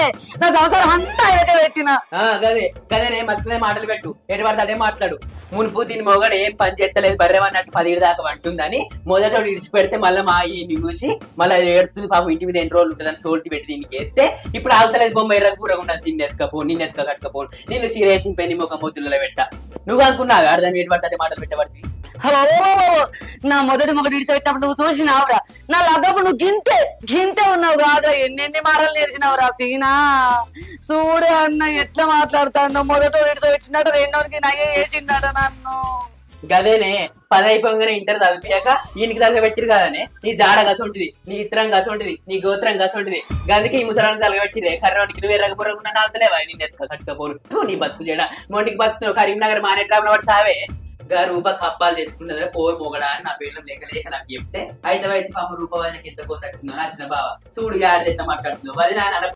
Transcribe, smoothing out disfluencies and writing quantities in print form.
ఆయనకే నా సంసారం అంతా ఆయనకే పెట్టిన గదే గదేనే మస్తు మాటలు పెట్టు ఎటు పడితే అదే మాట్లాడు మునుపు దీని మొగడు ఏం పని చేస్తలేదు బర్రెమన్నట్టు 10 దాకా అంటుందని మొదట ఇడిచి పెడితే మళ్ళీ మా ఈయన్ని చూసి మళ్ళీ ఏడుతుంది పాపం ఇంటి మీద ఎన్ని రోజులు ఉంటుందని సోల్టి పెట్టి దీనికి వేస్తే ఇప్పుడు ఆగుతలేదు బొమ్మ ఎర్రకూర ఉన్నది దీన్ని ఎత్తుకపో నిన్ను ఎత్తుక కట్టుకపో నిన్ను సీరేసిన పెళ్లి ఒక మొద్దులలో పెట్ట నువ్వు అనుకున్నావు అర్థం ఎటు పడితే మాటలు పెట్టబడుతుంది నా మొదటి మొగడు ఇడిచిపెట్టినప్పుడు నువ్వు చూసినావురా నా లగ్గప్పుడు నువ్వు గింతే ఉన్నావు కాదురా ఎన్నెన్ని మాటలు నేర్చినావురా సీనా చూడే అన్న ఎట్లా మాట్లాడుతాడు మొదట ఇడిచిపెట్టినాడు రెండోనికి నయ్య వేసిండాడు నన్ను గదేనే 10 అయిపోగానే ఇంటర్ చదివాక ఈయనకి తలగబెట్టిరు కదనే నీ జాడ గసంటిది నీ ఇత్రం గసంటిది నీ గోత్రం గసంటిది గదికి ఈ ముసలాన్ని తలగబెట్టిరే కర్రోడికి నువ్వే రగపురకుండా నాలుతలేవా నేను ఎత్తుక కట్టుకపోను నీ బతుకు చేయడా మొండికి బతుకున్నావు కరీంనగర్ మానేట్రాబుల పడి సావే రూప కప్పాలు చేసుకున్నది పోరు మొగడా అని నా పేర్లు లేక నాకు చెప్తే అయితే పాప రూప వాళ్ళకి ఎంత కోసం వచ్చిందో నచ్చిన బావ చూడు ఆడదైతే మాట్లాడుతున్నావు అది నా